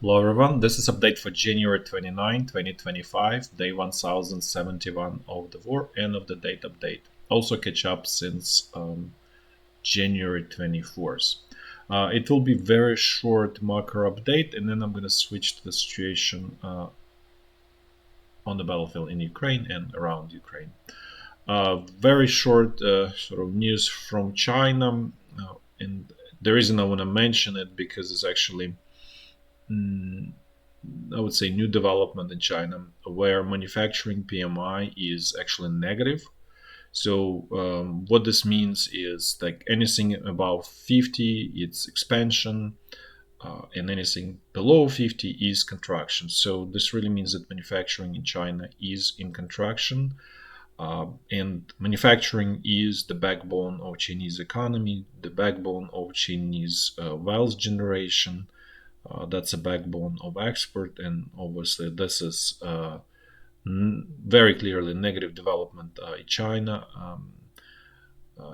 Hello everyone, this is update for January 29, 2025, day 1071 of the war, end of the date update. Also catch up since January 24th. It will be very short macro update, and then I'm going to switch to the situation on the battlefield in Ukraine and around Ukraine. Very short sort of news from China, and the reason I want to mention it because it's actually I would say new development in China where manufacturing PMI is actually negative. So what this means is like anything above 50, it's expansion, and anything below 50 is contraction. So this really means that manufacturing in China is in contraction. And manufacturing is the backbone of Chinese economy, the backbone of Chinese wealth generation. That's a backbone of export, and obviously this is very clearly negative development in China.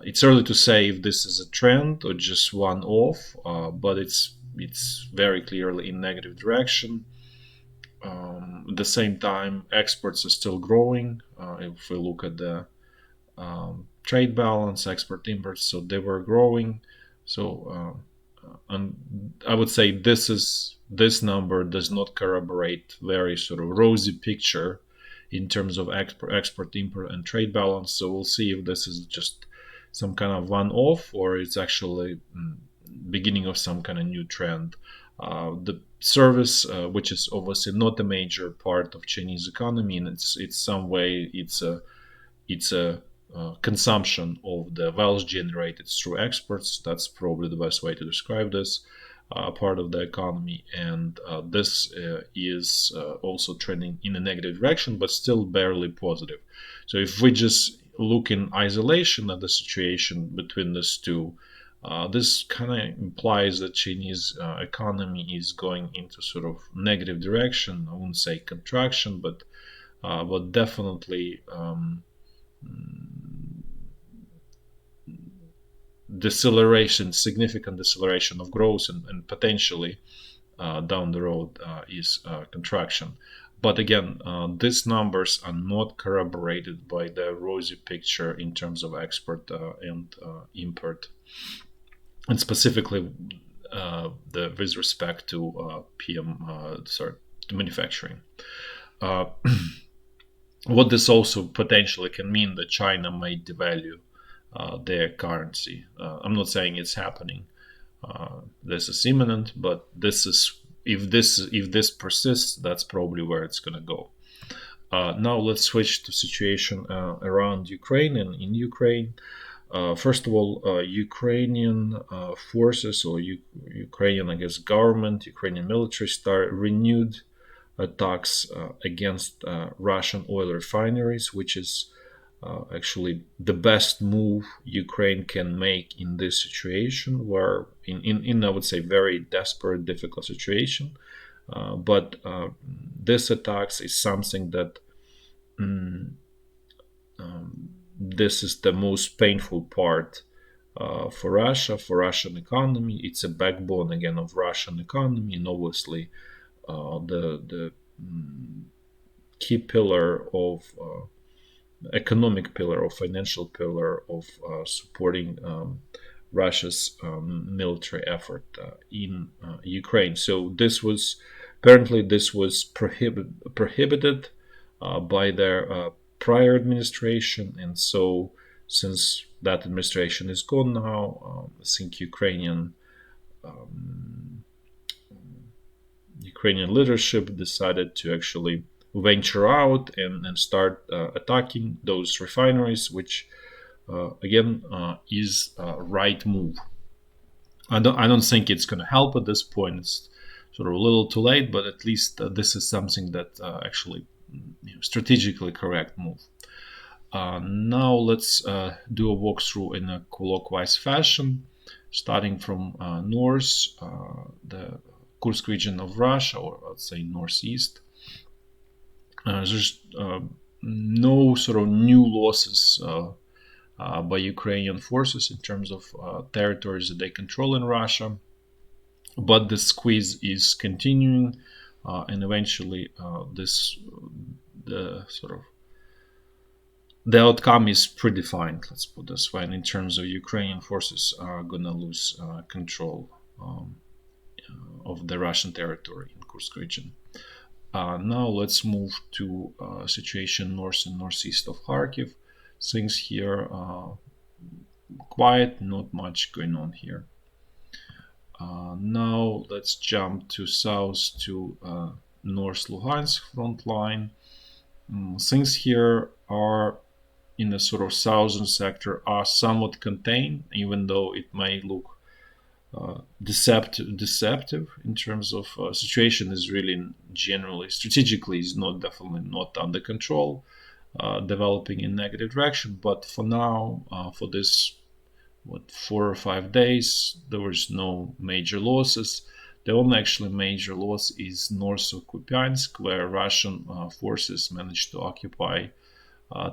It's early to say if this is a trend or just one-off, but it's very clearly in negative direction. At the same time, exports are still growing. If we look at the trade balance, export imports, so they were growing. So and I would say this number does not corroborate very sort of rosy picture in terms of export, import, and trade balance. So we'll see if this is just some kind of one-off or it's actually beginning of some kind of new trend. The service, which is obviously not a major part of Chinese economy, and it's some way it's a consumption of the wealth generated through exports. That's probably the best way to describe this part of the economy. And this is also trending in a negative direction, but still barely positive. So if we just look in isolation at the situation between these two, this kind of implies that Chinese economy is going into sort of negative direction. I wouldn't say contraction, but definitely deceleration, significant deceleration of growth, and potentially down the road is contraction. But again, these numbers are not corroborated by the rosy picture in terms of export and import, and specifically with respect to to manufacturing. What this also potentially can mean that China may devalue their currency. I'm not saying it's happening. This is imminent, but this is if this persists, that's probably where it's going to go. Now let's switch to situation around Ukraine and in Ukraine. First of all, Ukrainian forces or Ukrainian, I guess, government, Ukrainian military start renewed attacks against Russian oil refineries, which is actually the best move Ukraine can make in this situation, where in I would say very desperate, difficult situation. But this attacks is something that this is the most painful part for Russia, for Russian economy. It's a backbone again of Russian economy, and obviously the key pillar of economic pillar or financial pillar of supporting Russia's military effort in Ukraine. So this was apparently prohibited by their prior administration, and so since that administration is gone now, I think Ukrainian leadership decided to actually venture out and start attacking those refineries, which again is a right move. I don't think it's going to help at this point. It's sort of a little too late, but at least this is something that actually strategically correct move. Now let's do a walkthrough in a clockwise fashion, starting from north, the Kursk region of Russia, or let's say northeast. There's no sort of new losses by Ukrainian forces in terms of territories that they control in Russia. but the squeeze is continuing, and eventually the outcome is predefined, let's put this way, in terms of Ukrainian forces are gonna lose control of the Russian territory in Kursk region. Now let's move to situation north and northeast of Kharkiv. Things here are quiet, not much going on here. Now let's jump to south to North Lugansk front line. Things here are in the sort of southern sector are somewhat contained, even though it may look deceptive in terms of situation is really generally strategically is definitely not under control, developing in negative direction. But for now, for this 4 or 5 days, there was no major losses. The only actually major loss is north of Kupyansk, where Russian forces managed to occupy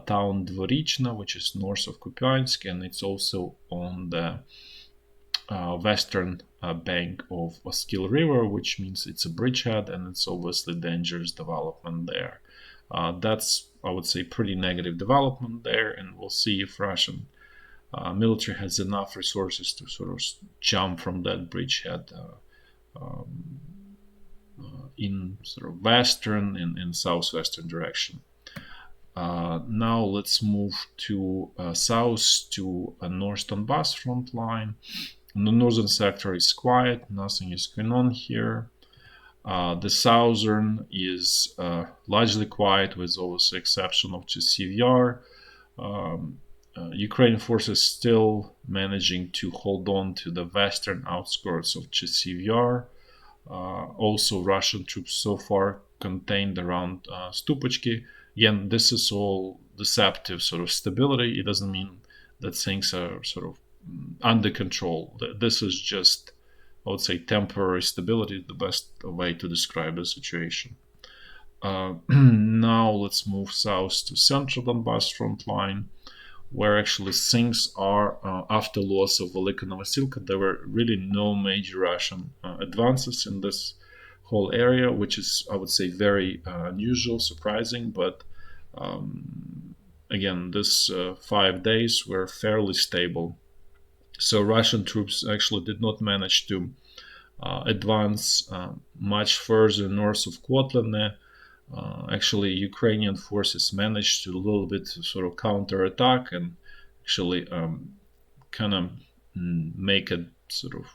town Dvorichna, which is north of Kupyansk, and it's also on the western bank of Oskil River, which means it's a bridgehead, and it's obviously dangerous development there. That's, I would say, pretty negative development there, and we'll see if Russian military has enough resources to sort of jump from that bridgehead in sort of western and southwestern direction. Now let's move to south to North Donbass front line. The northern sector is quiet, nothing is going on here. The southern is largely quiet, with obviously exception of Chasiv Yar. Ukrainian forces still managing to hold on to the western outskirts of Chasiv Yar. Also, Russian troops so far contained around Stupachki. Again, this is all deceptive sort of stability. It doesn't mean that things are sort of under control. This is just, I would say, temporary stability, the best way to describe the situation. Now let's move south to central Donbass front line, where actually things are after loss of Velika Novosilka. There were really no major Russian advances in this whole area, which is, I would say, very unusual, surprising, but again, this 5 days were fairly stable. So Russian troops actually did not manage to advance much further north of Kotlane. Actually, Ukrainian forces managed to a little bit sort of counterattack and actually kind of make a sort of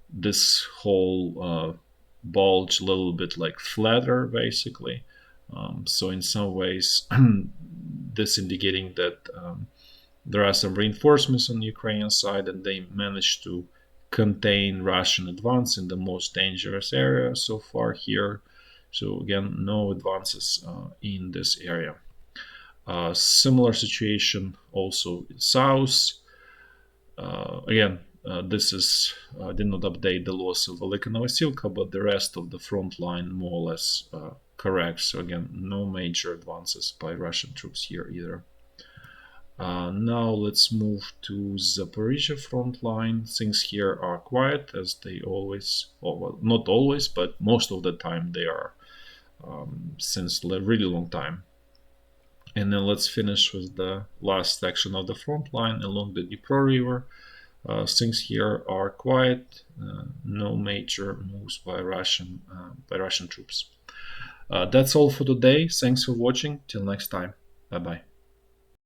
this whole bulge a little bit like flatter, basically. So in some ways, this indicating that there are some reinforcements on the Ukrainian side, and they managed to contain Russian advance in the most dangerous area so far here. So again, no advances in this area. Similar situation also in south. Again, this is did not update the loss of Velika Novosilka, but the rest of the front line more or less correct. So again, no major advances by Russian troops here either. Now let's move to Zaporizhya front line. Things here are quiet, as they always, well, not always, but most of the time they are, since a really long time. And then let's finish with the last section of the front line along the Dnipro River. Things here are quiet, no major moves by Russian troops. That's all for today. Thanks for watching. Till next time. Bye bye.